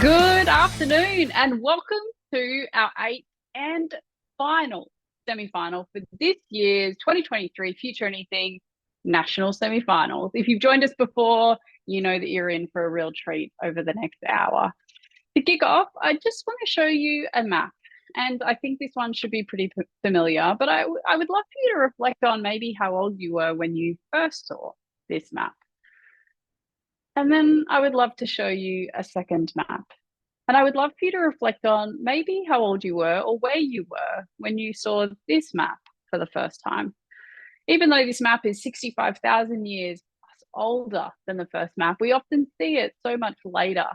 Good afternoon and welcome to our eighth and final semi-final for this year's 2023 Future Anything National Semi-Finals. If you've joined us before, you know that you're in for a real treat over the next hour. To kick off, I just want to show you a map, and I think this one should be pretty familiar, but I would love for you to reflect on maybe how old you were when you first saw this map. And then I would love to show you a second map. And I would love for you to reflect on maybe how old you were or where you were when you saw this map for the first time. Even though this map is 65,000 years older than the first map, we often see it so much later.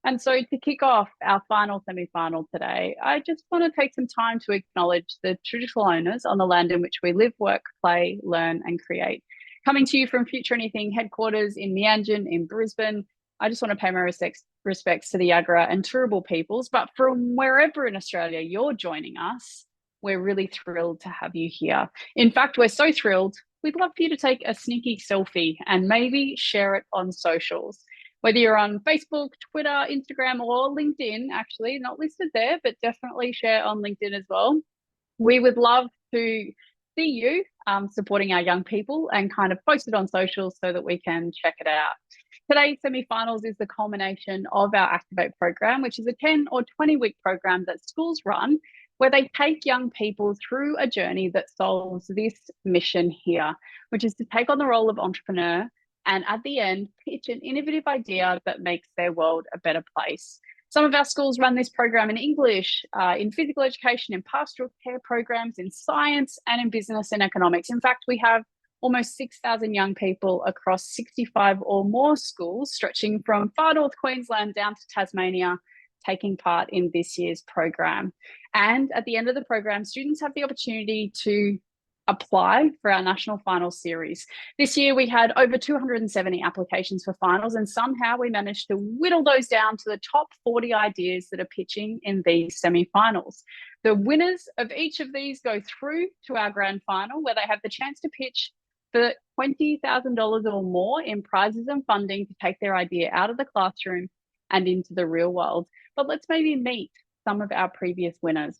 And so to kick off our final semi-final today, I just want to take some time to acknowledge the traditional owners on the land in which we live, work, play, learn, and create. Coming to you from Future Anything headquarters in Meanjin in Brisbane, I just want to pay my respects to the Yagara and Turrbal peoples, but from wherever in Australia you're joining us, we're really thrilled to have you here. In fact, we're so thrilled, we'd love for you to take a sneaky selfie and maybe share it on socials. Whether you're on Facebook, Twitter, Instagram, or LinkedIn, actually, not listed there, but definitely share on LinkedIn as well. We would love to see you supporting our young people and kind of post it on socials so that we can check it out. Today's semi-finals is the culmination of our Activate program, which is a 10 or 20-week program that schools run where they take young people through a journey that solves this mission here, which is to take on the role of entrepreneur and at the end, pitch an innovative idea that makes their world a better place. Some of our schools run this program in English, in physical education, in pastoral care programs, in science, and in business and economics. In fact, we have almost 6,000 young people across 65 or more schools, stretching from far north Queensland down to Tasmania, taking part in this year's program. And at the end of the program, students have the opportunity to apply for our national finals series. This year we had over 270 applications for finals, and somehow we managed to whittle those down to the top 40 ideas that are pitching in these semi-finals. The winners of each of these go through to our grand final, where they have the chance to pitch for $20,000 or more in prizes and funding to take their idea out of the classroom and into the real world. But let's maybe meet some of our previous winners.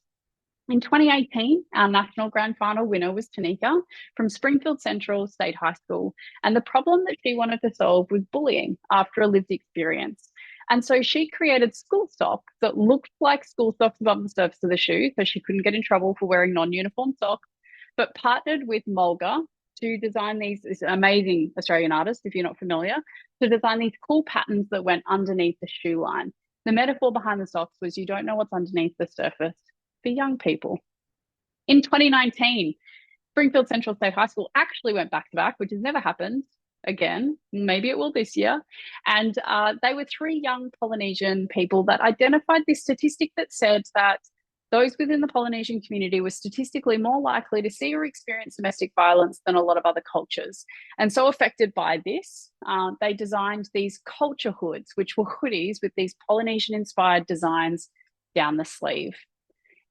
In 2018, our national grand final winner was Tanika from Springfield Central State High School. And the problem that she wanted to solve was bullying after a lived experience. And so she created school socks that looked like school socks above the surface of the shoe, so she couldn't get in trouble for wearing non-uniform socks, but partnered with Mulga to design this amazing Australian artist, if you're not familiar, to design these cool patterns that went underneath the shoe line. The metaphor behind the socks was you don't know what's underneath the surface for young people. In 2019, Springfield Central State High School actually went back to back, which has never happened again. Maybe it will this year. And they were three young Polynesian people that identified this statistic that said that those within the Polynesian community were statistically more likely to see or experience domestic violence than a lot of other cultures. And so affected by this, they designed these culture hoods, which were hoodies with these Polynesian-inspired designs down the sleeve.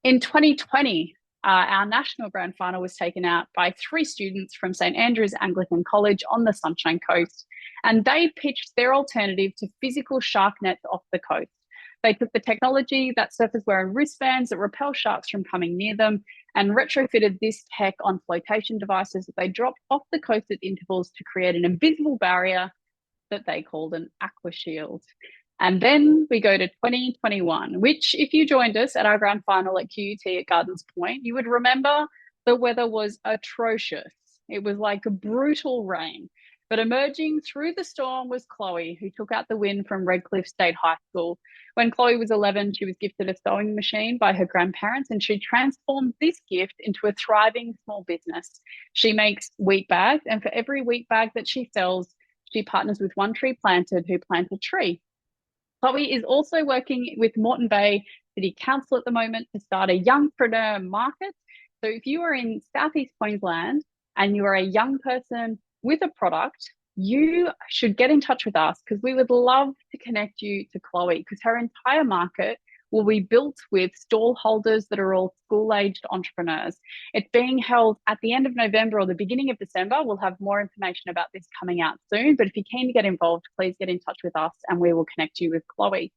In 2020, our national grand final was taken out by three students from St Andrews Anglican College on the Sunshine Coast, and they pitched their alternative to physical shark nets off the coast. They took the technology that surfers wear in wristbands that repel sharks from coming near them and retrofitted this tech on flotation devices that they dropped off the coast at intervals to create an invisible barrier that they called an aqua shield. And then we go to 2021, which if you joined us at our grand final at QUT at Gardens Point, you would remember the weather was atrocious. It was like a brutal rain. But emerging through the storm was Chloe, who took out the win from Redcliffe State High School. When Chloe was 11, she was gifted a sewing machine by her grandparents, and she transformed this gift into a thriving small business. She makes wheat bags, and for every wheat bag that she sells, she partners with One Tree Planted, who plants a tree. Chloe is also working with Moreton Bay City Council at the moment to start a youngpreneur market. So if you are in Southeast Queensland and you are a young person with a product, you should get in touch with us because we would love to connect you to Chloe because her entire market will be built with stall holders that are all school-aged entrepreneurs. It's being held at the end of November or the beginning of December. We'll have more information about this coming out soon, but if you're keen to get involved, please get in touch with us and we will connect you with Chloe.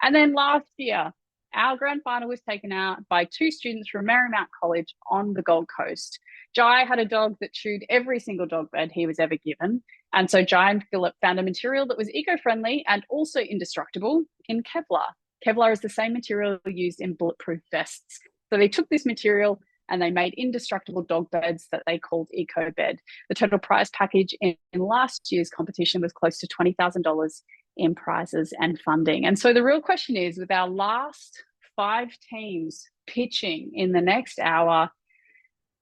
And then last year, our grand final was taken out by 2 students from Marymount College on the Gold Coast. Jai had a dog that chewed every single dog bed he was ever given. And so Jai and Philip found a material that was eco-friendly and also indestructible in Kevlar. Kevlar is the same material used in bulletproof vests. So they took this material and they made indestructible dog beds that they called EcoBed. The total prize package in last year's competition was close to $20,000 in prizes and funding. And so the real question is, with our last 5 teams pitching in the next hour,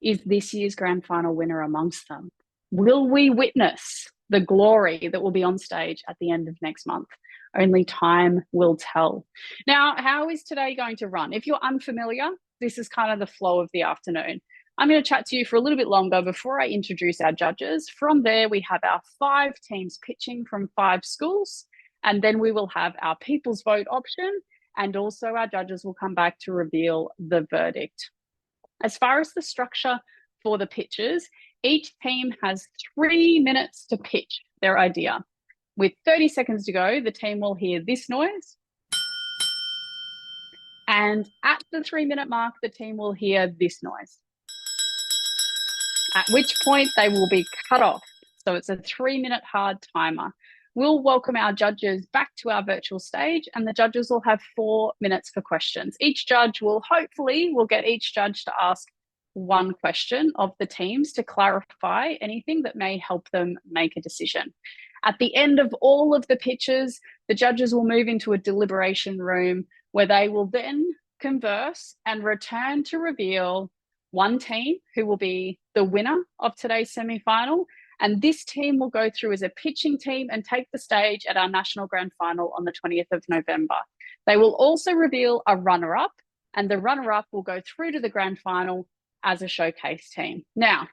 is this year's grand final winner amongst them? Will we witness the glory that will be on stage at the end of next month? Only time will tell. Now, how is today going to run? If you're unfamiliar, this is kind of the flow of the afternoon. I'm going to chat to you for a little bit longer before I introduce our judges. From there, we have our 5 teams pitching from 5 schools, and then we will have our people's vote option, and also our judges will come back to reveal the verdict. As far as the structure for the pitches, each team has 3 minutes to pitch their idea. With 30 seconds to go, the team will hear this noise. And at the 3-minute mark, the team will hear this noise. At which point they will be cut off. So it's a 3-minute hard timer. We'll welcome our judges back to our virtual stage, and the judges will have 4 minutes for questions. Each judge will we'll get each judge to ask 1 question of the teams to clarify anything that may help them make a decision. At the end of all of the pitches, the judges will move into a deliberation room where they will then converse and return to reveal 1 team who will be the winner of today's semi-final. And this team will go through as a pitching team and take the stage at our national grand final on the 20th of November. They will also reveal a runner-up, and the runner-up will go through to the grand final as a showcase team. Now,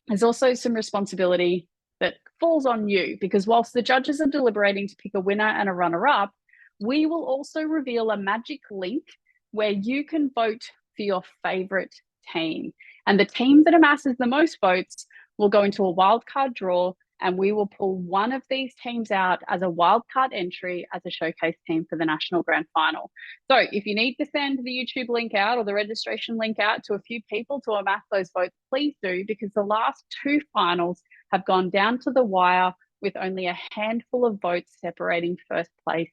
there's also some responsibility that falls on you, because whilst the judges are deliberating to pick a winner and a runner-up, we will also reveal a magic link where you can vote for your favorite team. And the team that amasses the most votes will go into a wildcard draw, and we will pull one of these teams out as a wildcard entry as a showcase team for the national grand final. So if you need to send the YouTube link out or the registration link out to a few people to amass those votes, please do, because the last 2 finals have gone down to the wire with only a handful of votes separating first place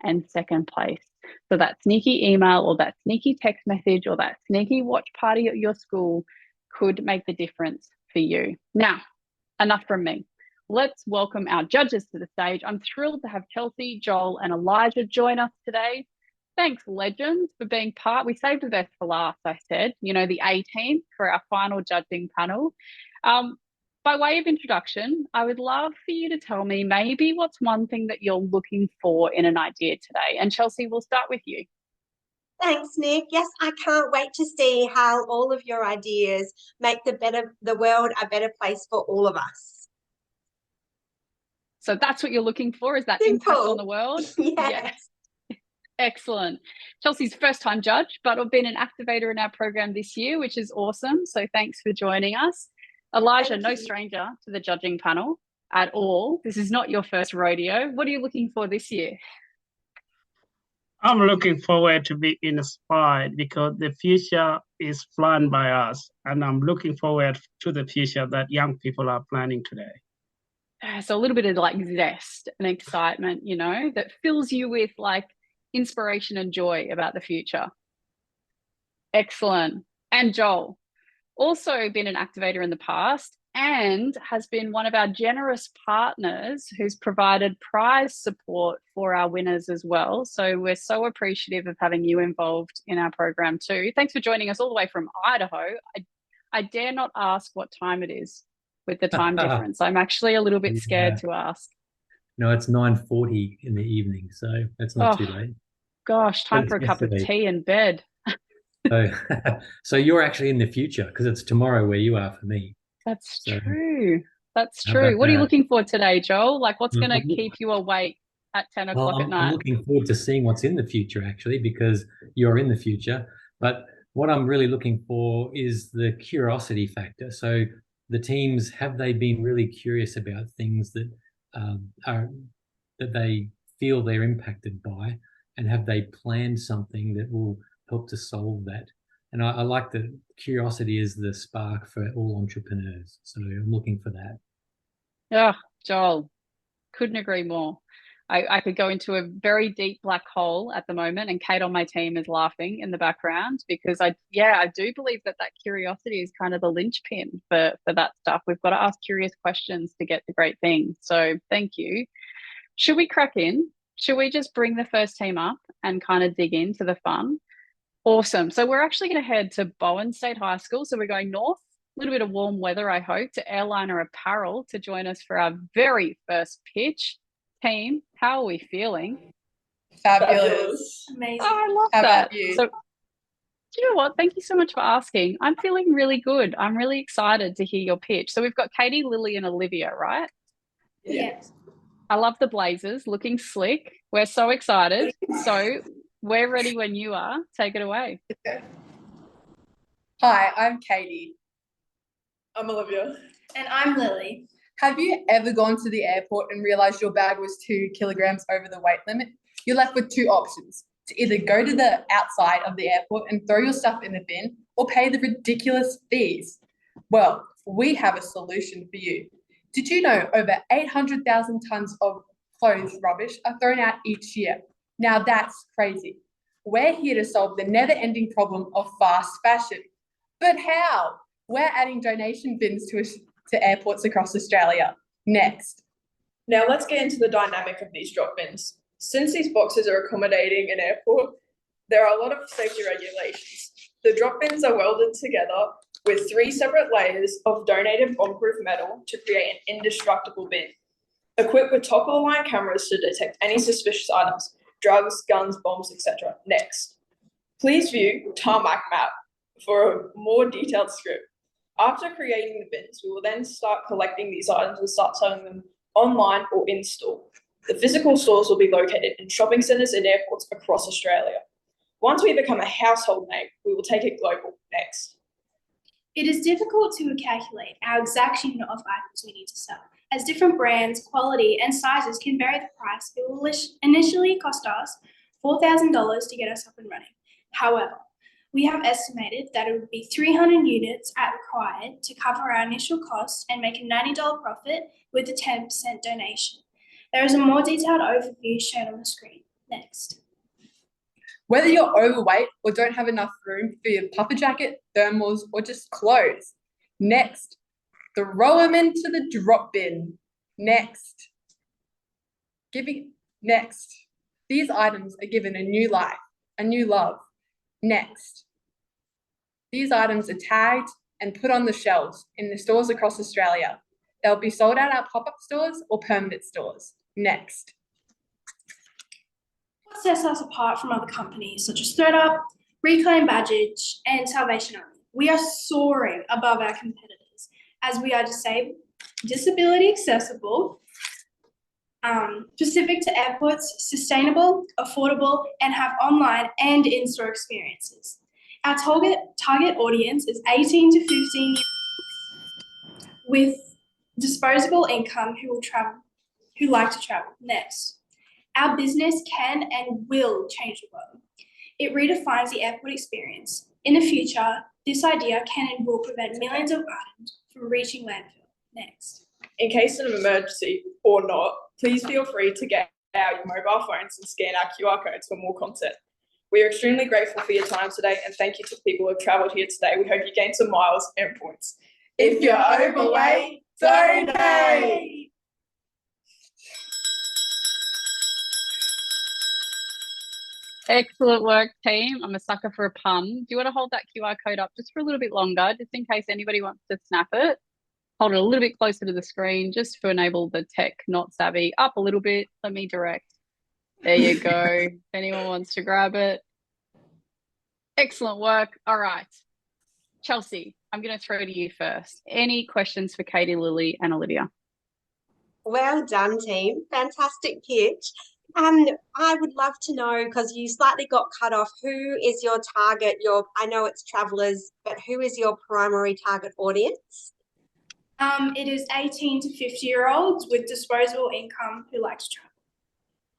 and second place. So that sneaky email or that sneaky text message or that sneaky watch party at your school could make the difference for you. Now, enough from me. Let's welcome our judges to the stage. I'm thrilled to have Chelsea, Joel, and Elijah join us today. Thanks, legends, for being part. We saved the best for last, I said, the A team for our final judging panel. By way of introduction, I would love for you to tell me maybe what's one thing that you're looking for in an idea today. And Chelsea, we'll start with you. Thanks, Nick. Yes, I can't wait to see how all of your ideas make the world a better place for all of us. So that's what you're looking for, is that impact on the world? Yes. Excellent. Chelsea's first time judge, but I've been an activator in our program this year, which is awesome. So thanks for joining us. Elijah, no stranger to the judging panel at all. This is not your first rodeo. What are you looking for this year? I'm looking forward to be inspired because the future is planned by us, and I'm looking forward to the future that young people are planning today. So a little bit of like zest and excitement, that fills you with like inspiration and joy about the future. Excellent. And Joel, also been an activator in the past and has been one of our generous partners who's provided prize support for our winners as well. So we're so appreciative of having you involved in our program too. Thanks for joining us all the way from Idaho. I dare not ask what time it is with the time difference. I'm actually a little bit scared to ask. No, it's 9:40 in the evening, so that's not too late. Gosh, time for a cup of tea and bed. So you're actually in the future, because it's tomorrow where you are for me. That's true. That's true. What are you looking for today, Joel? Like, what's going to keep you awake at 10 Well, o'clock at I'm night? looking forward to seeing what's in the future, actually, because you're in the future. But what I'm really looking for is the curiosity factor. So the teams, have they been really curious about things that that they feel they're impacted by, and have they planned something that will help to solve that? And I like that curiosity is the spark for all entrepreneurs. So I'm looking for that. Oh, Joel, couldn't agree more. I could go into a very deep black hole at the moment, and Kate on my team is laughing in the background because I do believe that curiosity is kind of the linchpin for that stuff. We've got to ask curious questions to get to great things. So thank you. Should we crack in? Should we just bring the first team up and kind of dig into the fun? Awesome. So we're actually going to head to Bowen State High School. So we're going north, a little bit of warm weather, I hope, to Airliner Apparel to join us for our very first pitch. Team, how are we feeling? Fabulous. Amazing. Oh, I love How that. about you? So, do you know what? Thank you so much for asking. I'm feeling really good. I'm really excited to hear your pitch. So we've got Katie, Lily, and Olivia, right? Yes. I love the blazers, looking slick. We're so excited. So we're ready when you are. Take it away. Hi, I'm Katie. I'm Olivia. And I'm Lily. Have you ever gone to the airport and realized your bag was 2 kilograms over the weight limit? You're left with two options: to either go to the outside of the airport and throw your stuff in the bin, or pay the ridiculous fees. Well, we have a solution for you. Did you know over 800,000 tons of clothes rubbish are thrown out each year? Now that's crazy. We're here to solve the never-ending problem of fast fashion. But how? We're adding donation bins to airports across Australia. Next. Now let's get into the dynamic of these drop bins. Since these boxes are accommodating an airport, there are a lot of safety regulations. The drop bins are welded together with 3 separate layers of donated bomb-proof metal to create an indestructible bin. Equipped with top-of-the-line cameras to detect any suspicious items, drugs, guns, bombs, etc. Next. Please view tarmac map for a more detailed script. After creating the bins, we will then start collecting these items and start selling them online or in store. The physical stores will be located in shopping centres and airports across Australia. Once we become a household name, we will take it global. Next. It is difficult to calculate our exact unit of items we need to sell, as different brands, quality, and sizes can vary the price. It will initially cost us $4,000 to get us up and running. However, we have estimated that it would be 300 units required to cover our initial costs and make a $90 profit with a 10% donation. There is a more detailed overview shown on the screen. Next. Whether you're overweight or don't have enough room for your puffer jacket, thermals, or just clothes. Next. Throw them into the drop bin. Next. Next. These items are given a new life, a new love. Next. These items are tagged and put on the shelves in the stores across Australia. They'll be sold at our pop-up stores or permanent stores. Next. What sets us apart from other companies such as ThredUp, Reclaim Badgage, and Salvation Army? We are soaring above our competitors as we are disability accessible, specific to airports, sustainable, affordable, and have online and in-store experiences. Our target audience is 18 to 15 years with disposable income who like to travel. Next. Our business can and will change the world. It redefines the airport experience. In the future, this idea can and will prevent millions of items from reaching landfill. Next. In case of an emergency or not, please feel free to get out your mobile phones and scan our QR codes for more content. We are extremely grateful for your time today, and thank you to people who have travelled here today. We hope you gain some miles and points. If you're overweight, donate! Excellent work, team. I'm a sucker for a pun. Do you want to hold that QR code up just for a little bit longer, just in case anybody wants to snap it? Hold it a little bit closer to the screen, just to enable the tech not savvy. Up a little bit. Let me direct. There you go. If anyone wants to grab it. Excellent work. All right. Chelsea, I'm going to throw to you first. Any questions for Katie, Lily, and Olivia? Well done, team. Fantastic pitch. I would love to know, because you slightly got cut off, who is your target? I know it's travellers, but who is your primary target audience? It is 18 to 50-year-olds with disposable income who like to travel.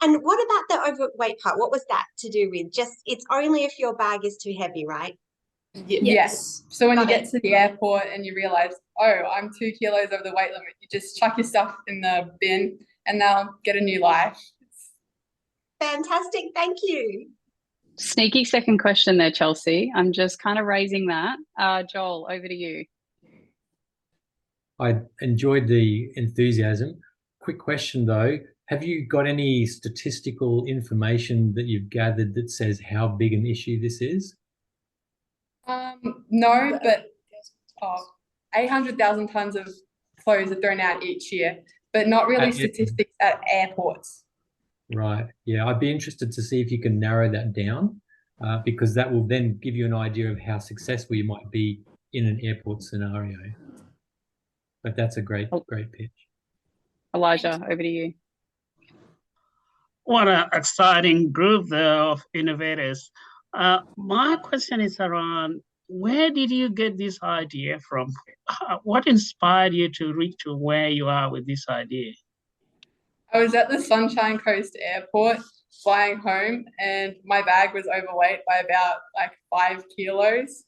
And what about the overweight part? What was that to do with? Just, it's only if your bag is too heavy, right? Yes. So when you Got get it. to the airport and you realize, oh, I'm 2 kilos over the weight limit, you just chuck your stuff in the bin and now get a new life. Fantastic. Thank you. Sneaky second question there, Chelsea. I'm just kind of raising that. Joel, over to you. I enjoyed the enthusiasm. Quick question though, have you got any statistical information that you've gathered that says how big an issue this is? No, but 800,000 tons of clothes are thrown out each year, but not really statistics at airports. Right. Yeah, I'd be interested to see if you can narrow that down, because that will then give you an idea of how successful you might be in an airport scenario. But that's a great pitch. Elijah, over to you. What an exciting group of innovators. My question is around, where did you get this idea from? What inspired you to reach to where you are with this idea? I was at the Sunshine Coast Airport flying home, and my bag was overweight by about like 5 kilos.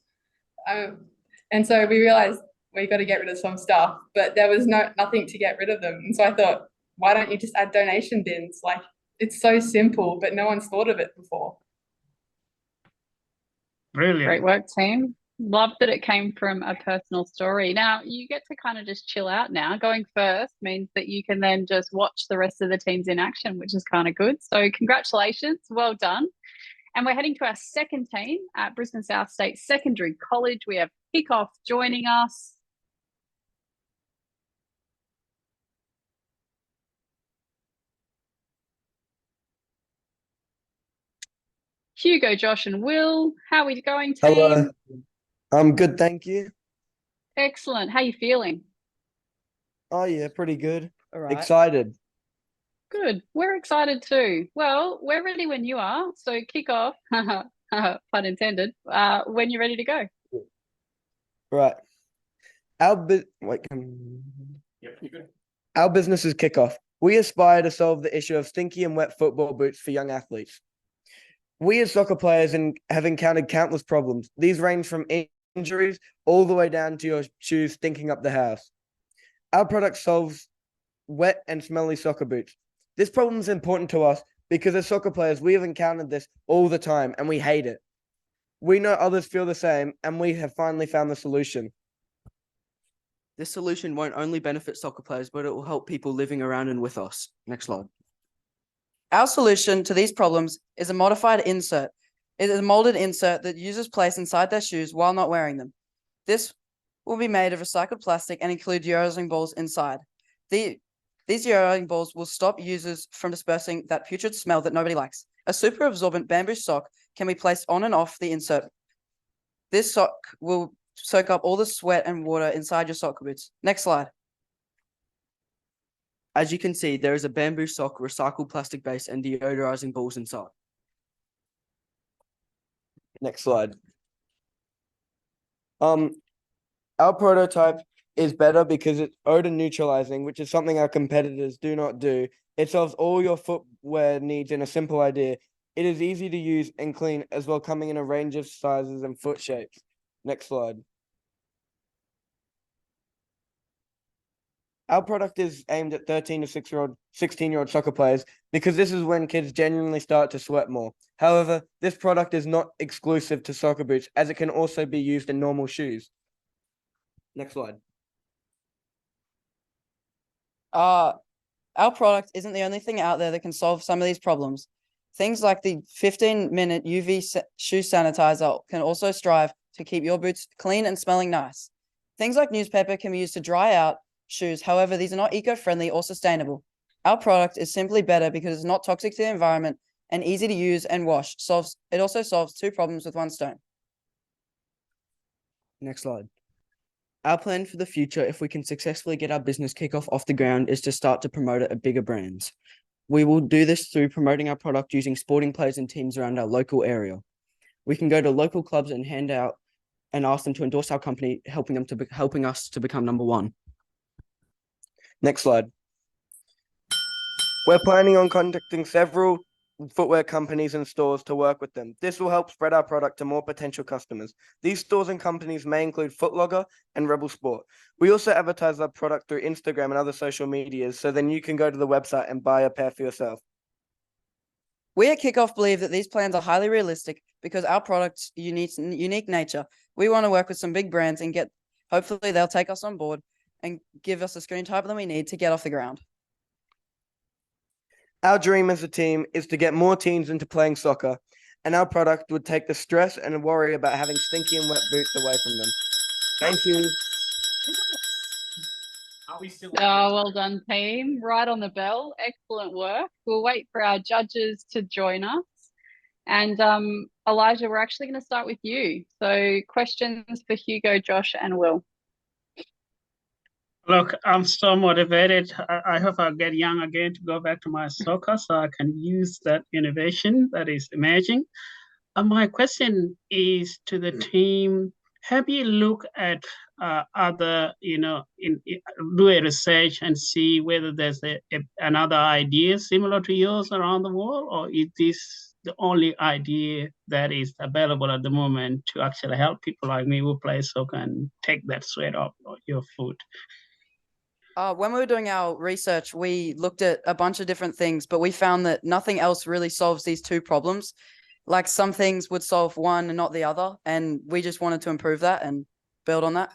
And so we realized we got to get rid of some stuff, but there was nothing to get rid of them. And so I thought, why don't you just add donation bins? Like, it's so simple, but no one's thought of it before. Brilliant. Great work, team. Love that it came from a personal story. Now, you get to kind of just chill out now. Going first means that you can then just watch the rest of the teams in action, which is kind of good. So congratulations. Well done. And we're heading to our second team at Brisbane South State Secondary College. We have Kickoff joining us. Hugo, Josh, and Will, how are we going, team? Hello. I'm good, thank you. Excellent. How are you feeling? Oh yeah, pretty good. All right. Excited. Good. We're excited too. Well, we're ready when you are. So kick off, pun intended, when you're ready to go. Right. Our business is Kickoff. We aspire to solve the issue of stinky and wet football boots for young athletes. We as soccer players have encountered countless problems. These range from injuries all the way down to your shoes stinking up the house. Our product solves wet and smelly soccer boots. This problem is important to us because as soccer players, we have encountered this all the time and we hate it. We know others feel the same, and we have finally found the solution. This solution won't only benefit soccer players, but it will help people living around and with us. Next slide. Our solution to these problems is a modified insert. It is a molded insert that users place inside their shoes while not wearing them. This will be made of recycled plastic and include deodorizing balls inside. These deodorizing balls will stop users from dispersing that putrid smell that nobody likes. A super absorbent bamboo sock can be placed on and off the insert. This sock will soak up all the sweat and water inside your soccer boots. Next slide. As you can see, there is a bamboo sock, recycled plastic base, and deodorizing balls inside. Next slide. Our prototype is better because it's odor neutralizing, which is something our competitors do not do. It solves all your footwear needs in a simple idea. It is easy to use and clean, as well, coming in a range of sizes and foot shapes. Next slide. Our product is aimed at 13 to 16-year-old soccer players because this is when kids genuinely start to sweat more. However, this product is not exclusive to soccer boots, as it can also be used in normal shoes. Next slide. Our product isn't the only thing out there that can solve some of these problems. Things like the 15-minute UV shoe sanitizer can also strive to keep your boots clean and smelling nice. Things like newspaper can be used to dry out shoes. However, these are not eco-friendly or sustainable. Our product is simply better because it's not toxic to the environment and easy to use and wash. It also solves 2 problems with 1 stone. Next slide. Our plan for the future, if we can successfully get our business Kickoff off the ground, is to start to promote it at bigger brands. We will do this through promoting our product using sporting players and teams around our local area. We can go to local clubs and hand out and ask them to endorse our company, helping us to become number one. Next slide. We're planning on contacting several footwear companies and stores to work with them. This will help spread our product to more potential customers. These stores and companies may include Foot Locker and Rebel Sport. We also advertise our product through Instagram and other social medias, so then you can go to the website and buy a pair for yourself. We at Kickoff believe that these plans are highly realistic because our product's unique nature. We want to work with some big brands and hopefully they'll take us on board and give us the screen time that we need to get off the ground. Our dream as a team is to get more teams into playing soccer, and our product would take the stress and worry about having stinky and wet boots away from them. Thank you. Oh, well done, team. Right on the bell. Excellent work. We'll wait for our judges to join us. And Elijah, we're actually going to start with you. So questions for Hugo, Josh, and Will. Look, I'm so motivated. I hope I'll get young again to go back to my soccer so I can use that innovation that is emerging. My question is to the team. Have you looked at other, do a research and see whether there's another idea similar to yours around the world, or is this the only idea that is available at the moment to actually help people like me who play soccer and take that sweat off your foot? When we were doing our research, we looked at a bunch of different things, but we found that nothing else really solves these two problems. Like some things would solve one and not the other, and we just wanted to improve that and build on that.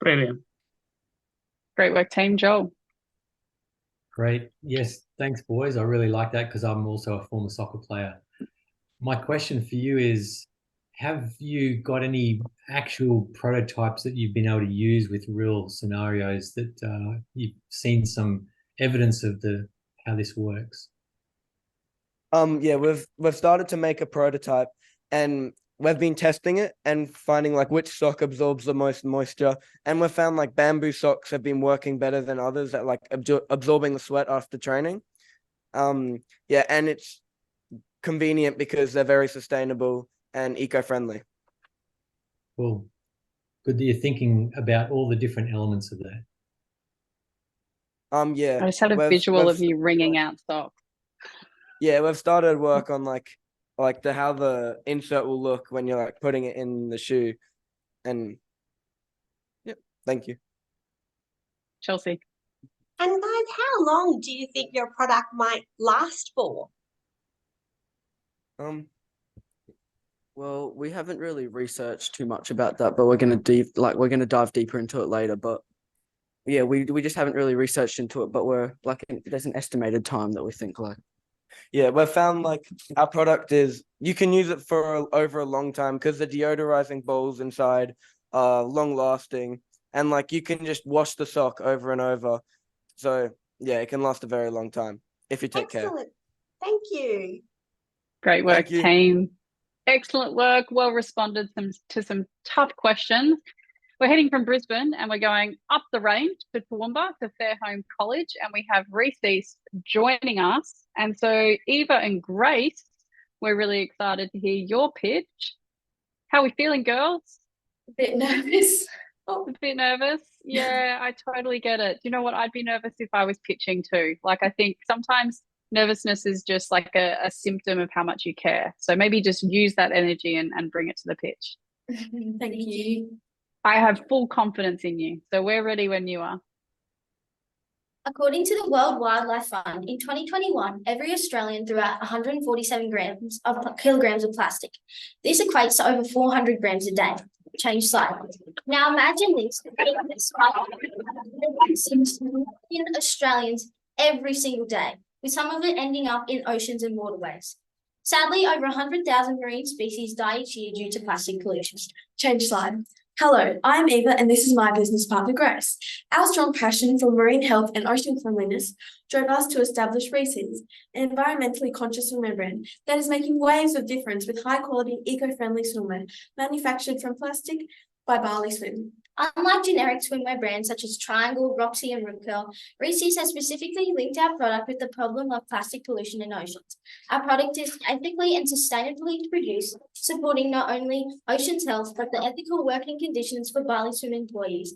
Brilliant. Great work, team. Joel. Great. Yes, thanks, boys. I really like that because I'm also a former soccer player. My question for you is, have you got any actual prototypes that you've been able to use with real scenarios that you've seen some evidence of how this works? Yeah, we've started to make a prototype, and we've been testing it and finding like which sock absorbs the most moisture, and we've found like bamboo socks have been working better than others at like absorbing the sweat after training. Yeah, and it's convenient because they're very sustainable and eco-friendly. Cool. Good that you're thinking about all the different elements of that. Yeah. I just had a visual of you wringing out socks. Yeah, we've started work on like how the insert will look when you're like putting it in the shoe, and yeah, thank you. Chelsea. And guys, how long do you think your product might last for? Well, we haven't really researched too much about that, but we're gonna dive deeper into it later. But yeah, we just haven't really researched into it, but there's an estimated time that we think like. Yeah, we've found like our product you can use it for over a long time because the deodorizing balls inside are long lasting, and like you can just wash the sock over and over. So yeah, it can last a very long time if you take care. Thank you. Great work, team. Excellent work. Well responded to some tough questions. We're heading from Brisbane and we're going up the range to Toowoomba to Fairholme College, and we have Reese East joining us. And so Eva and Grace, we're really excited to hear your pitch. How are we feeling, girls? A bit nervous. A bit nervous. Yeah, I totally get it. You know what? I'd be nervous if I was pitching too. Like, I think sometimes nervousness is just like a symptom of how much you care. So maybe just use that energy and bring it to the pitch. Thank you. I have full confidence in you. So we're ready when you are. According to the World Wildlife Fund, in 2021, every Australian threw out 147 kilograms of plastic. This equates to over 400 grams a day. Change slightly. Now imagine this: 6 million Australians every single day, with some of it ending up in oceans and waterways. Sadly, over 100,000 marine species die each year due to plastic pollution. Change slide. Hello, I'm Eva and this is my business partner Grace. Our strong passion for marine health and ocean cleanliness drove us to establish Reese East, an environmentally conscious swimwear brand that is making waves of difference with high quality eco-friendly swimwear manufactured from plastic by Barley Swim. Unlike generic swimwear brands such as Triangle, Roxy, and Rip Curl, Reese's has specifically linked our product with the problem of plastic pollution in oceans. Our product is ethically and sustainably produced, supporting not only oceans' health, but the ethical working conditions for Bali Swim employees,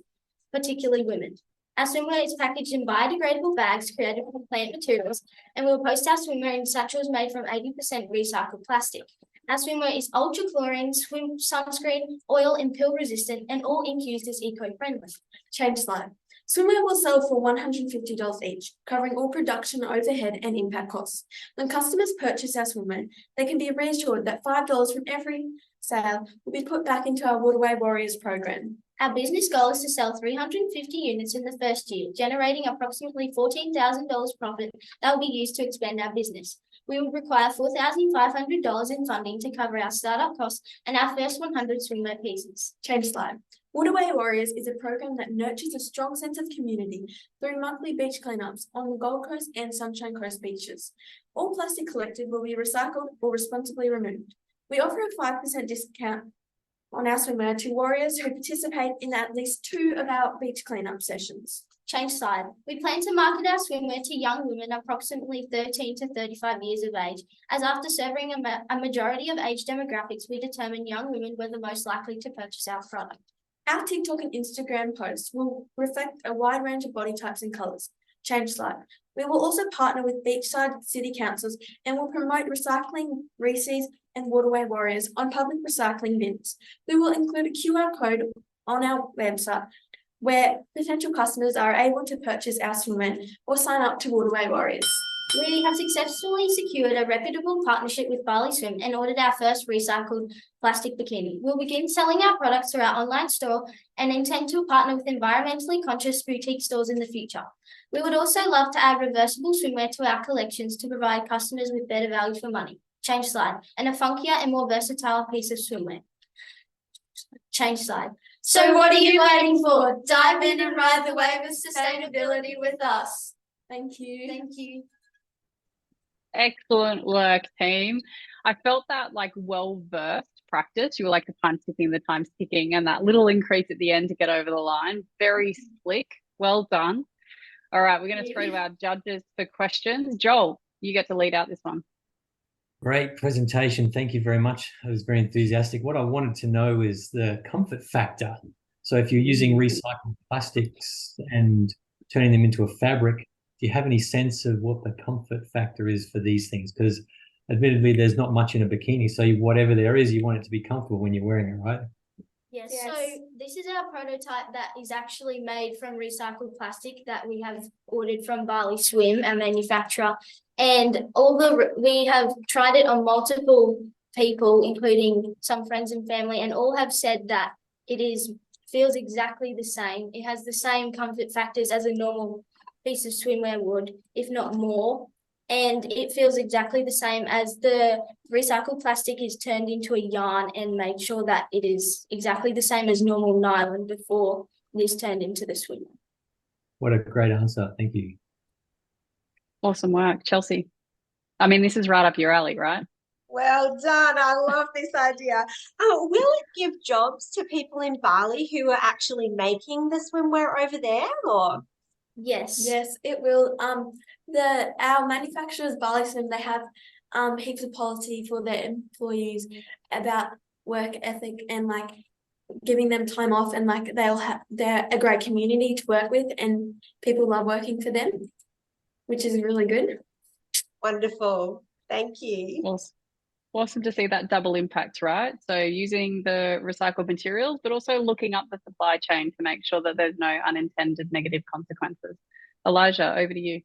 particularly women. Our swimwear is packaged in biodegradable bags created from plant materials, and we'll post our swimwear in satchels made from 80% recycled plastic. Our swimwear is ultra-chlorine, swim sunscreen, oil and pill resistant, and all ink used is eco-friendly. Change slide. Swimwear will sell for $150 each, covering all production, overhead, and impact costs. When customers purchase our swimwear, they can be reassured that $5 from every sale will be put back into our Waterway Warriors program. Our business goal is to sell 350 units in the first year, generating approximately $14,000 profit that will be used to expand our business. We will require $4,500 in funding to cover our startup costs and our first 100 swimwear pieces. Change slide. Waterway Warriors is a program that nurtures a strong sense of community through monthly beach cleanups on the Gold Coast and Sunshine Coast beaches. All plastic collected will be recycled or responsibly removed. We offer a 5% discount on our swimwear to warriors who participate in at least 2 of our beach cleanup sessions. Change side. We plan to market our swimwear to young women approximately 13 to 35 years of age, as after serving a majority of age demographics, we determine young women were the most likely to purchase our product. Our TikTok and Instagram posts will reflect a wide range of body types and colours. Change slide. We will also partner with beachside city councils and will promote recycling Reese's and Waterway Warriors on public recycling bins. We will include a QR code on our website where potential customers are able to purchase our swimwear or sign up to Waterway Warriors. We have successfully secured a reputable partnership with Bali Swim and ordered our first recycled plastic bikini. We'll begin selling our products through our online store and intend to partner with environmentally conscious boutique stores in the future. We would also love to add reversible swimwear to our collections to provide customers with better value for money. Change slide. And a funkier and more versatile piece of swimwear. Change slide. So what are you waiting for? Dive in and ride the wave of sustainability with us. Thank you. Thank you. Excellent work, team. I felt that like well-versed practice. You were like the time ticking, and that little increase at the end to get over the line. Very slick. Well done. All right, we're going to throw to our judges for questions. Joel, you get to lead out this one. Great presentation. Thank you very much. I was very enthusiastic. What I wanted to know is the comfort factor. So if you're using recycled plastics and turning them into a fabric, do you have any sense of what the comfort factor is for these things? Because admittedly, there's not much in a bikini. So whatever there is, you want it to be comfortable when you're wearing it, right? Yes. So this is our prototype that is actually made from recycled plastic that we have ordered from Bali Swim, our manufacturer. And we have tried it on multiple people, including some friends and family, and all have said that feels exactly the same. It has the same comfort factors as a normal piece of swimwear would, if not more. And it feels exactly the same as the recycled plastic is turned into a yarn and made sure that it is exactly the same as normal nylon before it is turned into the swimwear. What a great answer. Thank you. Awesome work, Chelsea. I mean, this is right up your alley, right? Well done. I love this idea. Will it give jobs to people in Bali who are actually making the swimwear over there, or? Yes. Yes, it will. Our manufacturers, Bali Swim, they have heaps of policy for their employees about work ethic and like giving them time off, and like they're a great community to work with, and people love working for them, which is really good. Wonderful. Thank you. Awesome to see that double impact, right? So using the recycled materials, but also looking up the supply chain to make sure that there's no unintended negative consequences. Elijah, over to you.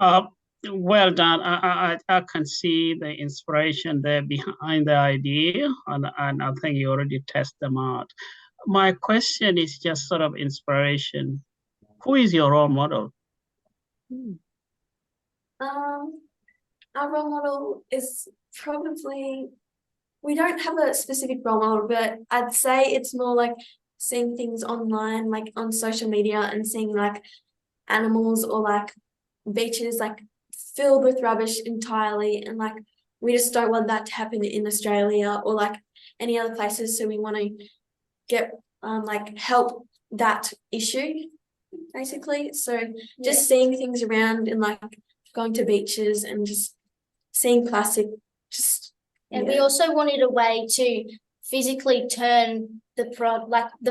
Well done. I can see the inspiration there behind the idea, and I think you already test them out. My question is just sort of inspiration. Who is your role model? Our role model is probably, we don't have a specific role model, but I'd say it's more like seeing things online, like on social media, and seeing like animals or like beaches like filled with rubbish entirely, and like we just don't want that to happen in Australia or like any other places. So we want to get like help that issue basically. So just seeing things around and like going to beaches and just seeing plastic, just And we also wanted a way to physically turn the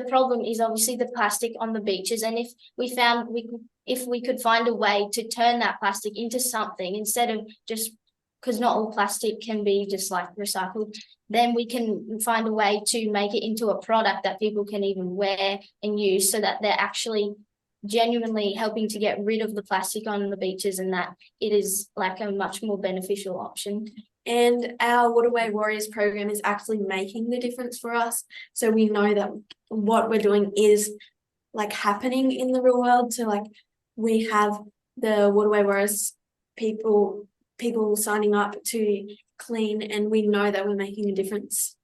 problem is obviously the plastic on the beaches, and if we could find a way to turn that plastic into something instead of just, because not all plastic can be just like recycled, then we can find a way to make it into a product that people can even wear and use, so that they're actually genuinely helping to get rid of the plastic on the beaches, and that it is like a much more beneficial option. And our Waterway Warriors program is actually making the difference for us. So we know that what we're doing is like happening in the real world. So like we have the Waterway Warriors people signing up to clean, and we know that we're making a difference.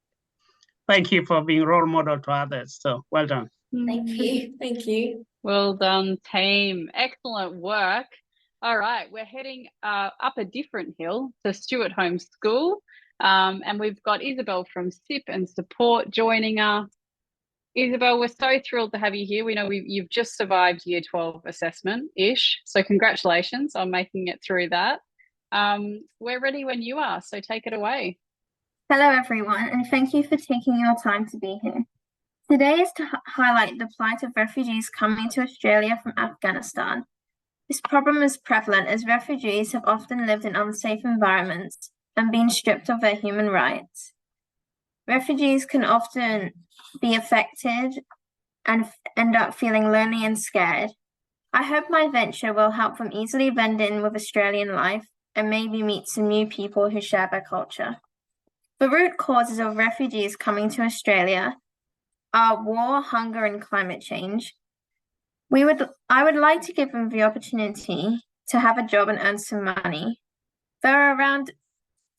Thank you for being role model to others. So well done. Thank you. Thank you. Well done, team. Excellent work. All right, we're heading up a different hill to Stewart Home School. And we've got Isabel from SIP and Support joining us. Isabel, we're so thrilled to have you here. We know you've just survived Year 12 assessment-ish, so congratulations on making it through that. We're ready when you are, so take it away. Hello everyone, and thank you for taking your time to be here. Today is to highlight the plight of refugees coming to Australia from Afghanistan. This problem is prevalent as refugees have often lived in unsafe environments and been stripped of their human rights. Refugees can often be affected and end up feeling lonely and scared. I hope my venture will help them easily blend in with Australian life and maybe meet some new people who share their culture. The root causes of refugees coming to Australia are war, hunger, and climate change. I would like to give them the opportunity to have a job and earn some money. There are around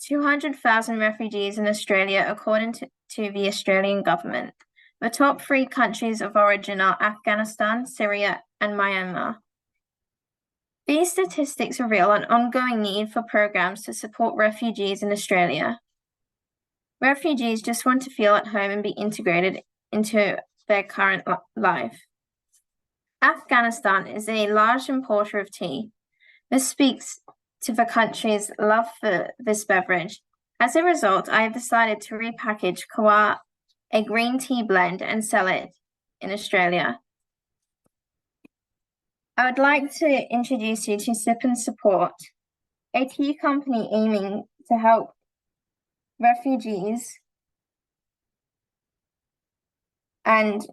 200,000 refugees in Australia, according to the Australian government. The top 3 countries of origin are Afghanistan, Syria, and Myanmar. These statistics reveal an ongoing need for programs to support refugees in Australia. Refugees just want to feel at home and be integrated into their current life. Afghanistan is a large importer of tea. This speaks to the country's love for this beverage. As a result, I have decided to repackage Kawa, a green tea blend, and sell it in Australia. I would like to introduce you to Sip and Support, a tea company aiming to help refugees and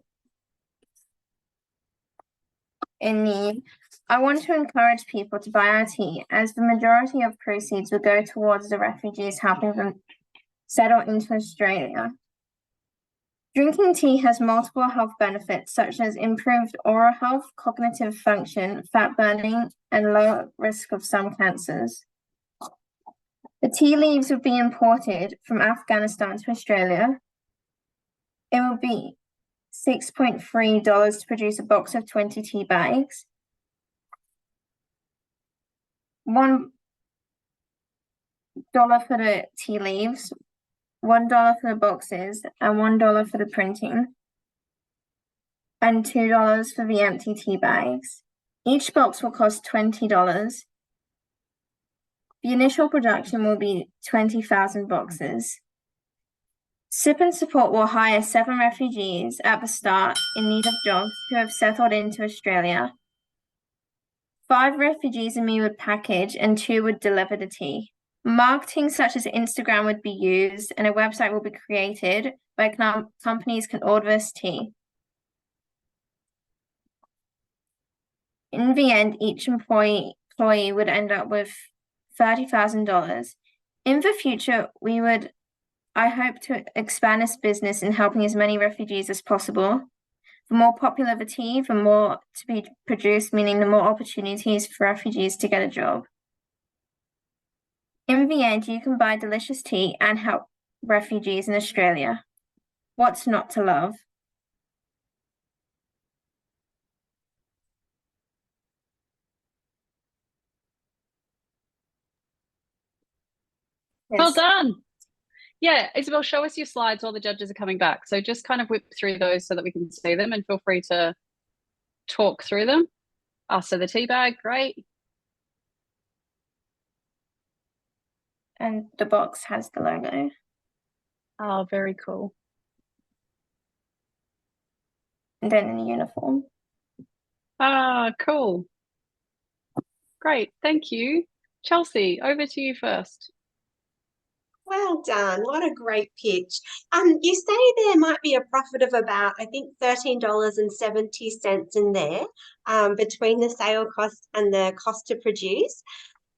in need. I want to encourage people to buy our tea, as the majority of proceeds will go towards the refugees, helping them settle into Australia. Drinking tea has multiple health benefits, such as improved oral health, cognitive function, fat burning, and lower risk of some cancers. The tea leaves would be imported from Afghanistan to Australia. It will be $6.3 to produce a box of 20 tea bags. $1 for the tea leaves, $1 for the boxes, and $1 for the printing, and $2 for the empty tea bags. Each box will cost $20. The initial production will be 20,000 boxes. Sip and Support will hire 7 refugees at the start in need of jobs who have settled into Australia. 5 refugees and me would package, and 2 would deliver the tea. Marketing such as Instagram would be used, and a website will be created where companies can order this tea. In the end, each employee would end up with $30,000. In the future, I hope to expand this business in helping as many refugees as possible. The more popular the tea, the more to be produced, meaning the more opportunities for refugees to get a job. In the end, you can buy delicious tea and help refugees in Australia. What's not to love? Well done. Yeah, Isabel, show us your slides while the judges are coming back. So just kind of whip through those so that we can see them, and feel free to talk through them. So the tea bag, great. And the box has the logo. Oh, very cool. And then the uniform. Cool. Great, thank you. Chelsea, over to you first. Well done. What a great pitch. You say there might be a profit of about, I think, $13.70 in there, between the sale cost and the cost to produce.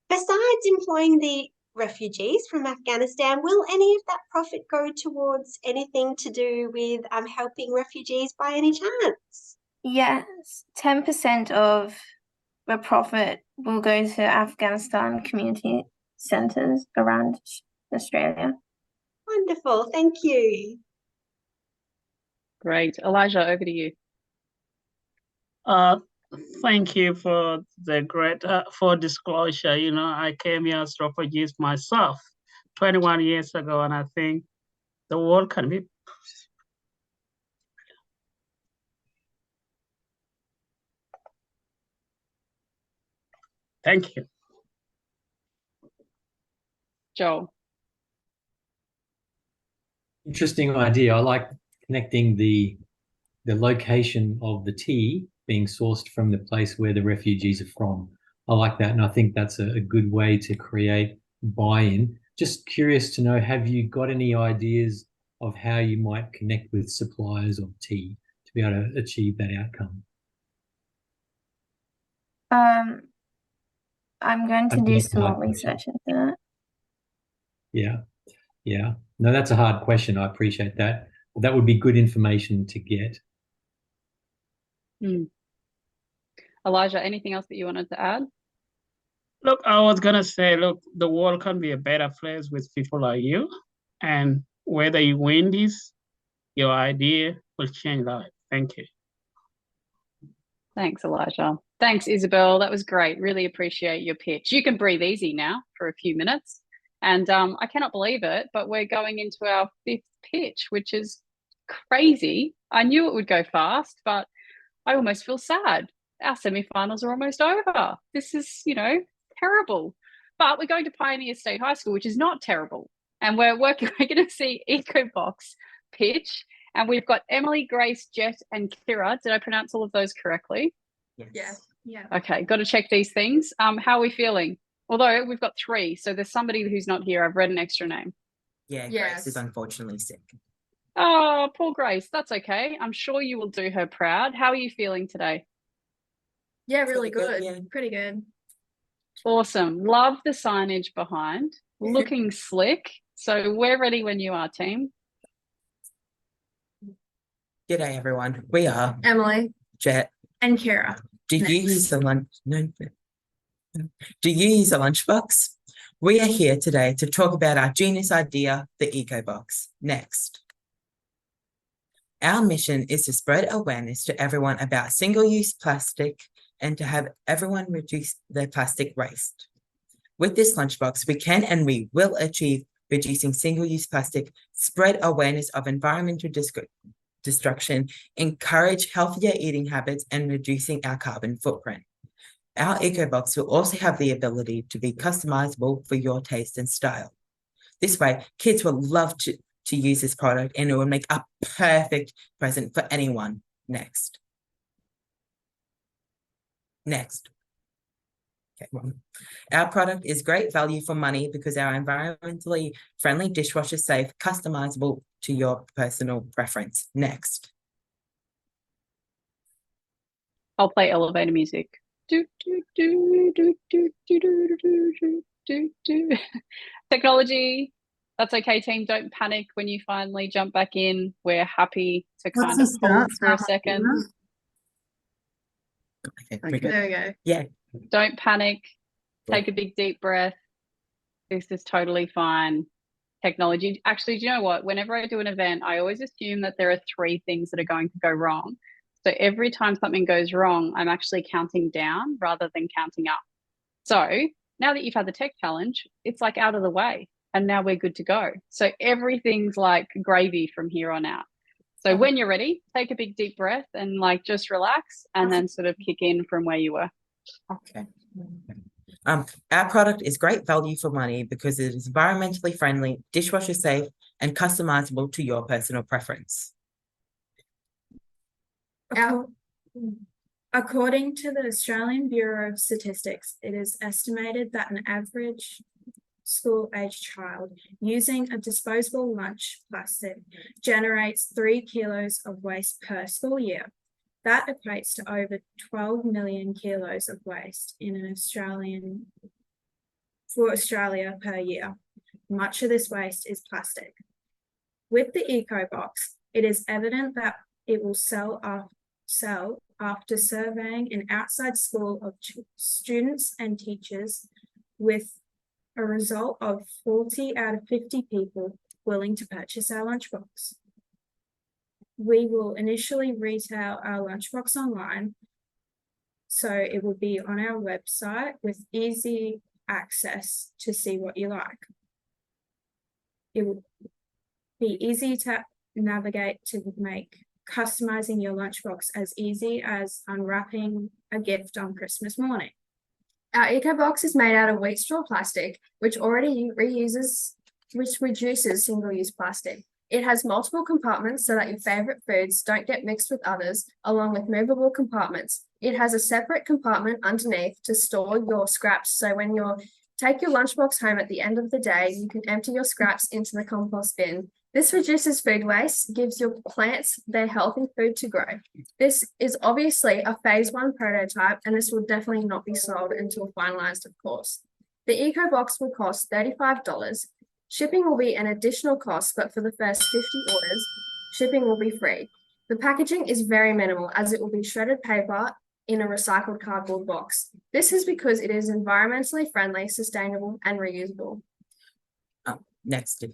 Besides employing the refugees from Afghanistan, will any of that profit go towards anything to do with helping refugees by any chance? Yes, 10% of the profit will go to Afghanistan community centres around Australia. Wonderful, thank you. Great. Elijah, over to you. Thank you for the great for disclosure. You know, I came here as refugees myself 21 years ago, and I think the world can be. Thank you. Joel. Interesting idea. I like connecting the location of the tea being sourced from the place where the refugees are from. I like that, and I think that's a good way to create buy-in. Just curious to know, have you got any ideas of how you might connect with suppliers of tea to be able to achieve that outcome? I'm going to do some more research into that. Yeah. No, that's a hard question. I appreciate that. That would be good information to get. Elijah, anything else that you wanted to add? Look, I was gonna say, look, the world can be a better place with people like you, and whether you win this, your idea will change life. Thank you. Thanks, Elijah. Thanks, Isabel. That was great. Really appreciate your pitch. You can breathe easy now for a few minutes. And I cannot believe it, but we're going into our 5th pitch, which is crazy. I knew it would go fast, but I almost feel sad. Our semi-finals are almost over. This is, terrible. But we're going to Pioneer State High School, which is not terrible. And we're going to see EcoBox pitch. And we've got Emily, Grace, Jet, and Kira. Did I pronounce all of those correctly? Yes. Yeah. Okay, got to check these things. How are we feeling? Although we've got 3, so there's somebody who's not here. I've read an extra name. Yeah, Yes. Grace is unfortunately sick. Oh, poor Grace. That's okay. I'm sure you will do her proud. How are you feeling today? Yeah, really Pretty good, good. yeah. Pretty good. Awesome. Love the signage behind. Looking slick. So we're ready when you are, team. G'day everyone. We are Emily Jet. and Kira. Do you use a lunch? No. Do you use a lunchbox? We are here today to talk about our genius idea, the EcoBox. Next. Our mission is to spread awareness to everyone about single-use plastic and to have everyone reduce their plastic waste. With this lunchbox, we can and we will achieve reducing single-use plastic, spread awareness of environmental destruction, encourage healthier eating habits, and reducing our carbon footprint. Our EcoBox will also have the ability to be customizable for your taste and style. This way, kids will love to use this product, and it will make a perfect present for anyone. Next. Okay, well, our product is great value for money because our environmentally friendly dishwasher safe, customizable to your personal preference. Next. I'll play elevator music. Do, do, do, do, do, do, do, do, do, do. Technology. That's okay, team. Don't panic when you finally jump back in. We're happy to kind of hold for a second. Okay, There we go. Yeah. Don't panic. Take a big deep breath. This is totally fine. Technology. Actually, do you know what? Whenever I do an event, I always assume that there are 3 things that are going to go wrong. So every time something goes wrong, I'm actually counting down rather than counting up. So now that you've had the tech challenge, it's like out of the way. and now we're good to go. So everything's like gravy from here on out. So when you're ready, take a big deep breath and like just relax and then sort of kick in from where you were. Okay. Our product is great value for money because it is environmentally friendly, dishwasher safe, and customizable to your personal preference. According to the Australian Bureau of Statistics, it is estimated that an average school-aged child using a disposable lunch plastic generates 3 kilos of waste per school year. That equates to over 12 million kilos of waste for Australia per year. Much of this waste is plastic. With the EcoBox, it is evident that it will sell after surveying an outside school of students and teachers, with a result of 40 out of 50 people willing to purchase our lunchbox. We will initially retail our lunchbox online, so it will be on our website with easy access to see what you like. It will be easy to navigate to make customizing your lunchbox as easy as unwrapping a gift on Christmas morning. Our EcoBox is made out of wheat straw plastic, which reduces single-use plastic. It has multiple compartments so that your favorite foods don't get mixed with others, along with movable compartments. It has a separate compartment underneath to store your scraps, so when you take your lunchbox home at the end of the day, you can empty your scraps into the compost bin. This reduces food waste, gives your plants their healthy food to grow. This is obviously a phase 1 prototype, and this will definitely not be sold until finalized, of course. The EcoBox will cost $35. Shipping will be an additional cost, but for the first 50 orders, shipping will be free. The packaging is very minimal, as it will be shredded paper in a recycled cardboard box. This is because it is environmentally friendly, sustainable, and reusable. Next.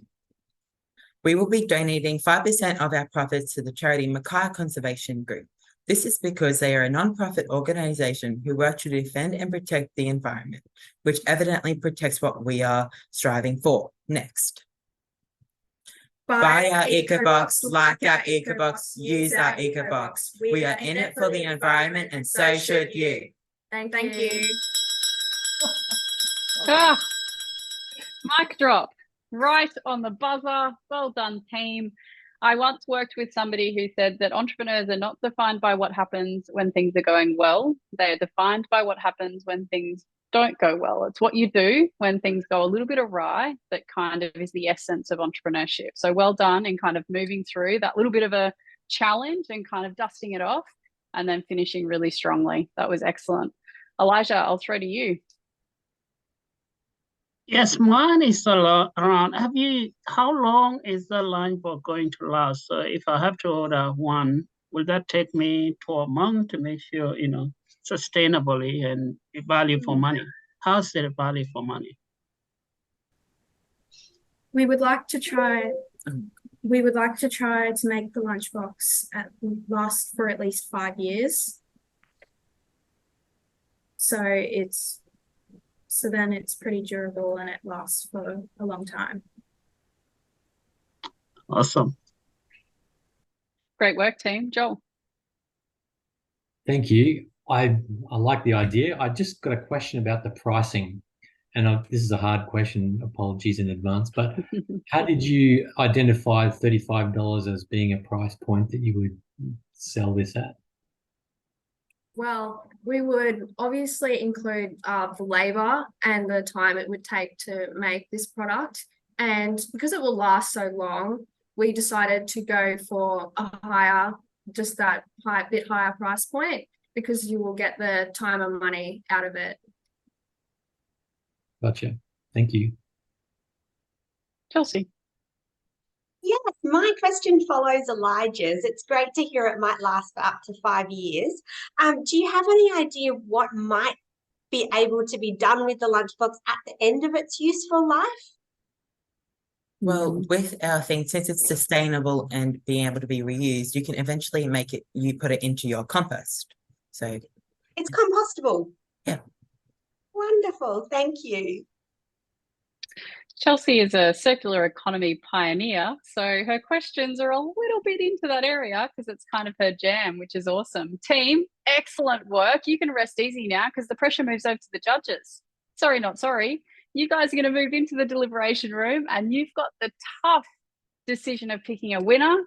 We will be donating 5% of our profits to the charity Mackay Conservation Group. This is because they are a non-profit organisation who work to defend and protect the environment, which evidently protects what we are striving for. Next. Buy our EcoBox, like our EcoBox, use our EcoBox. We are in it for the environment, and so should you. Thank you. Ah, mic drop. Right on the buzzer. Well done, team. I once worked with somebody who said that entrepreneurs are not defined by what happens when things are going well. They are defined by what happens when things don't go well. It's what you do when things go a little bit awry that kind of is the essence of entrepreneurship. So well done in kind of moving through that little bit of a challenge and kind of dusting it off and then finishing really strongly. That was excellent. Elijah, I'll throw to you. Yes, mine is around. How long is the lunchbox going to last? So if I have to order one, will that take me 12 months to make sure, sustainably and value for money? How's the value for money? We would like to try to make the lunchbox last for at least 5 years. So then it's pretty durable and it lasts for a long time. Awesome. Great work, team. Joel. Thank you. I like the idea. I just got a question about the pricing. And this is a hard question, apologies in advance, but how did you identify $35 as being a price point that you would sell this at? Well, we would obviously include the labor and the time it would take to make this product. And because it will last so long, we decided to go for a bit higher price point, because you will get the time and money out of it. Gotcha. Thank you. Chelsea. Yes, my question follows Elijah's. It's great to hear it might last for up to 5 years. Do you have any idea what might be able to be done with the lunchbox at the end of its useful life? Well, with our thing, since it's sustainable and being able to be reused, you can eventually you put it into your compost. So it's compostable. Yeah. Wonderful. Thank you. Chelsea is a circular economy pioneer, so her questions are a little bit into that area because it's kind of her jam, which is awesome. Team, excellent work. You can rest easy now because the pressure moves over to the judges. Sorry, not sorry. You guys are going to move into the deliberation room and you've got the tough decision of picking a winner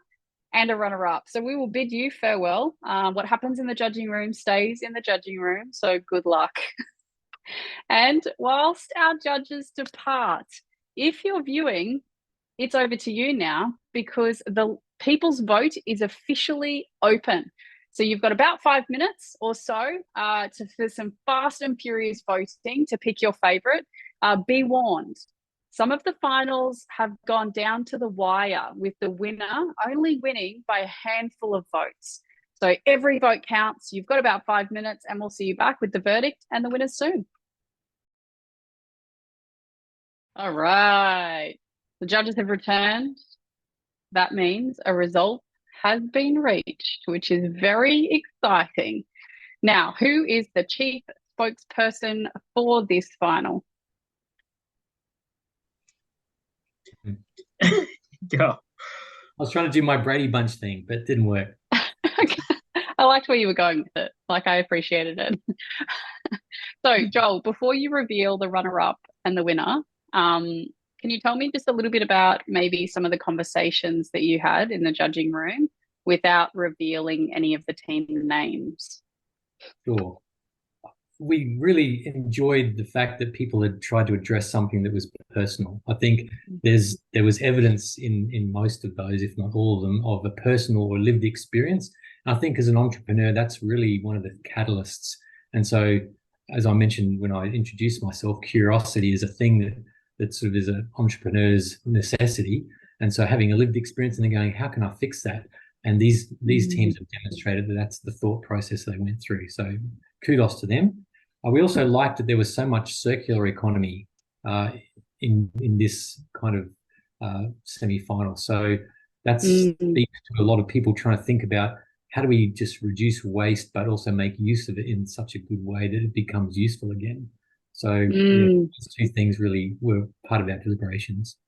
and a runner-up. So we will bid you farewell. What happens in the judging room stays in the judging room, so good luck. And whilst our judges depart, if you're viewing, it's over to you now because the people's vote is officially open. So you've got about 5 minutes or so for some fast and furious voting to pick your favourite. Be warned, some of the finals have gone down to the wire with the winner only winning by a handful of votes. So every vote counts. You've got about 5 minutes and we'll see you back with the verdict and the winners soon. All right, the judges have returned. That means a result has been reached, which is very exciting. Now, who is the chief spokesperson for this final? Yeah. I was trying to do my Brady Bunch thing, but it didn't work. I liked where you were going with it. Like, I appreciated it. So, Joel, before you reveal the runner-up and the winner, can you tell me just a little bit about maybe some of the conversations that you had in the judging room without revealing any of the team names? Sure. We really enjoyed the fact that people had tried to address something that was personal. I think there was evidence in most of those, if not all of them, of a personal or lived experience. And I think as an entrepreneur, that's really one of the catalysts. And so, as I mentioned when I introduced myself, curiosity is a thing that sort of is an entrepreneur's necessity. And so having a lived experience and then going, how can I fix that? And these teams have demonstrated that that's the thought process they went through. So kudos to them. We also liked that there was so much circular economy in this kind of semi-final. So that speaks to a lot of people trying to think about how do we just reduce waste, but also make use of it in such a good way that it becomes useful again. So yeah, these two things really were part of our deliberations.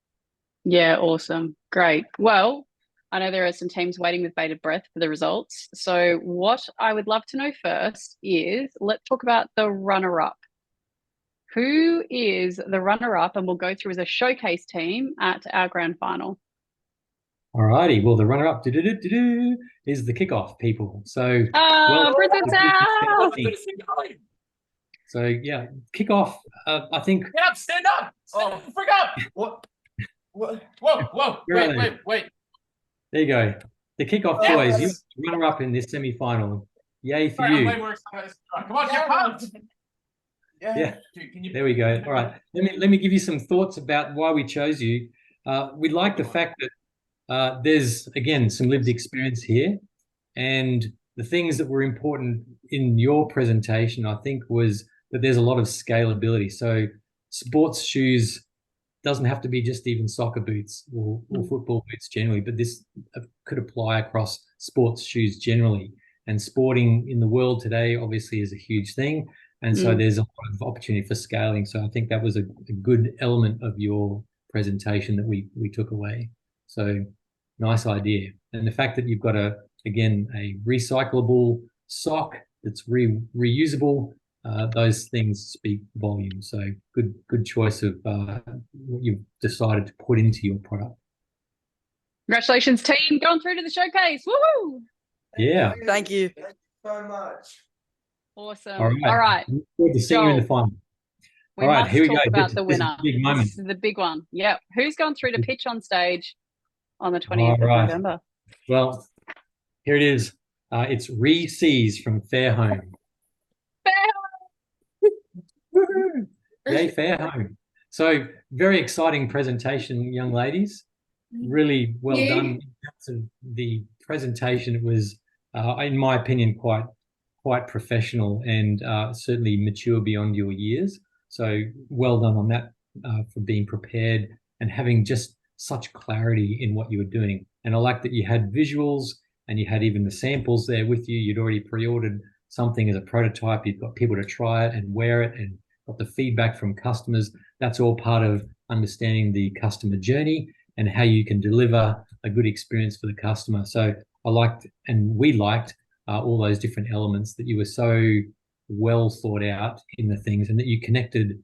Yeah, awesome. Great. Well, I know there are some teams waiting with bated breath for the results. So what I would love to know first is, let's talk about the runner-up. Who is the runner-up? And we'll go through as a showcase team at our grand final. All righty. Well, the runner-up is the kickoff people. So, so yeah, kickoff. I think. Get up! Stand up! Oh, freak up! What? Whoa! Wait! There you go. The kickoff boys. You runner-up in this semi-final. Yay for you! I'm way more excited. Come on, get pumped! Yeah. There we go. All right. Let me give you some thoughts about why we chose you. We like the fact that there's, again, some lived experience here. And the things that were important in your presentation, I think, was that there's a lot of scalability. So sports shoes doesn't have to be just even soccer boots or football boots generally, but this could apply across sports shoes generally. And sporting in the world today obviously is a huge thing. And so there's a lot of opportunity for scaling. So I think that was a good element of your presentation that we took away. So nice idea. And the fact that you've got a recyclable sock that's reusable, those things speak volumes. So good choice of what you've decided to put into your product. Congratulations, team, going through to the showcase. Woo! Yeah. Thank you. Thank you so much. Awesome. All right. Look forward to seeing you in the final. We All right, must here we talk go. about This the is winner. the big moment. This is the big one. Yep. Who's gone through to pitch on stage on the 20th of November? Well, here it is. It's Reese's from Fairhome. Fairhome! Yay, Fairhome. So very exciting presentation, young ladies. Really well done. In terms of the presentation, it was, in my opinion, quite professional and certainly mature beyond your years. So well done on that for being prepared and having just such clarity in what you were doing. And I like that you had visuals and you had even the samples there with you. You'd already pre-ordered something as a prototype. You've got people to try it and wear it and got the feedback from customers. that's all part of understanding the customer journey and how you can deliver a good experience for the customer. So I liked, and we liked, all those different elements, that you were so well thought out in the things, and that you connected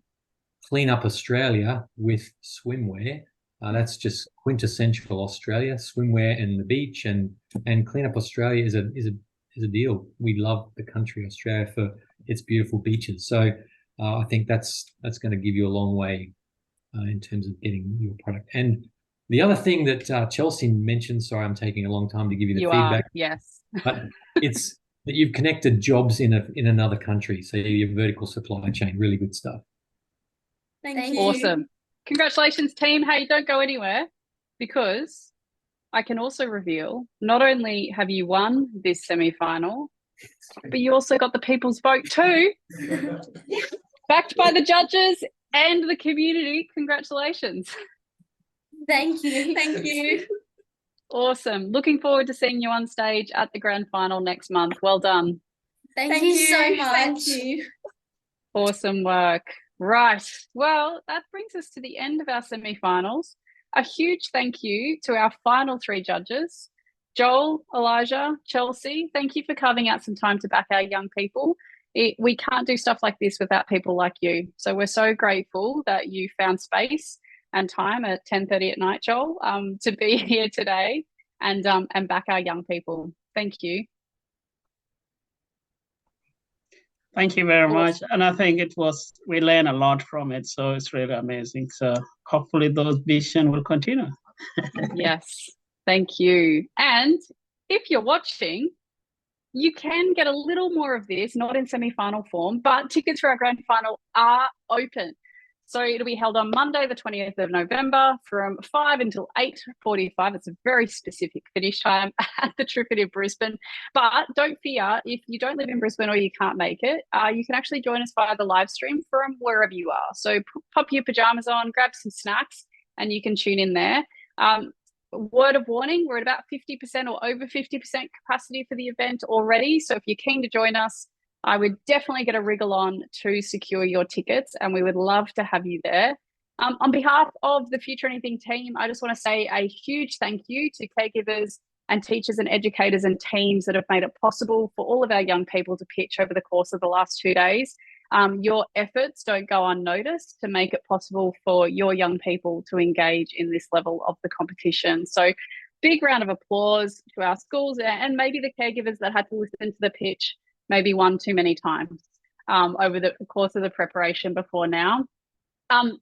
Clean Up Australia with swimwear. That's just quintessential Australia, swimwear and the beach, and Clean Up Australia is a deal. We love the country Australia for its beautiful beaches. So I think that's going to give you a long way in terms of getting your product. And the other thing that Chelsea mentioned, sorry, I'm taking a long time to give you the feedback. Yes. But it's that you've connected jobs in another country. So your vertical supply chain, really good stuff. Thank you. Awesome. Congratulations, team. Hey, don't go anywhere, because I can also reveal not only have you won this semi-final, but you also got the people's vote too, backed by the judges and the community. Congratulations. Thank you. Thank you. Awesome. Looking forward to seeing you on stage at the grand final next month. Well done. Thank you so much. Thank you. Awesome work. Right. Well, that brings us to the end of our semi-finals. A huge thank you to our final three judges, Joel, Elijah, Chelsea. Thank you for carving out some time to back our young people. We can't do stuff like this without people like you. So we're so grateful that you found space and time at 10:30 at night, Joel, to be here today and back our young people. Thank you. Thank you very much. And I think we learned a lot from it. So it's really amazing. So hopefully those vision will continue. Yes, thank you. And if you're watching, you can get a little more of this, not in semi-final form, but tickets for our grand final are open. So it'll be held on Monday, the 20th of November from 5 until 8:45. It's a very specific finish time at the Trifid Brisbane. But don't fear, if you don't live in Brisbane or you can't make it, you can actually join us via the live stream from wherever you are. So pop your pajamas on, grab some snacks, and you can tune in there. Word of warning, we're at about 50% or over 50% capacity for the event already. So if you're keen to join us, I would definitely get a wriggle on to secure your tickets, and we would love to have you there. On behalf of the Future Anything team, I just want to say a huge thank you to caregivers and teachers and educators and teams that have made it possible for all of our young people to pitch over the course of the last 2 days. Your efforts don't go unnoticed to make it possible for your young people to engage in this level of the competition. So big round of applause to our schools and maybe the caregivers that had to listen to the pitch maybe one too many times over the course of the preparation before now.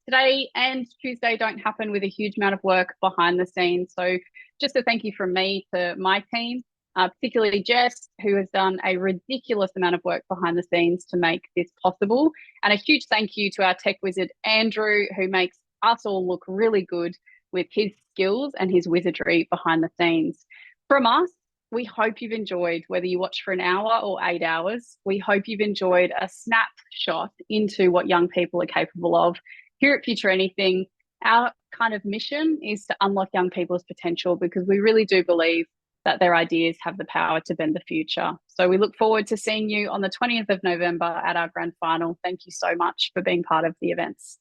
Today and Tuesday don't happen with a huge amount of work behind the scenes. So just a thank you from me to my team, particularly Jess, who has done a ridiculous amount of work behind the scenes to make this possible. And a huge thank you to our tech wizard, Andrew, who makes us all look really good with his skills and his wizardry behind the scenes. From us, we hope you've enjoyed, whether you watch for an hour or 8 hours, we hope you've enjoyed a snapshot into what young people are capable of. Here at Future Anything, our kind of mission is to unlock young people's potential, because we really do believe that their ideas have the power to bend the future. So we look forward to seeing you on the 20th of November at our grand final. Thank you so much for being part of the events.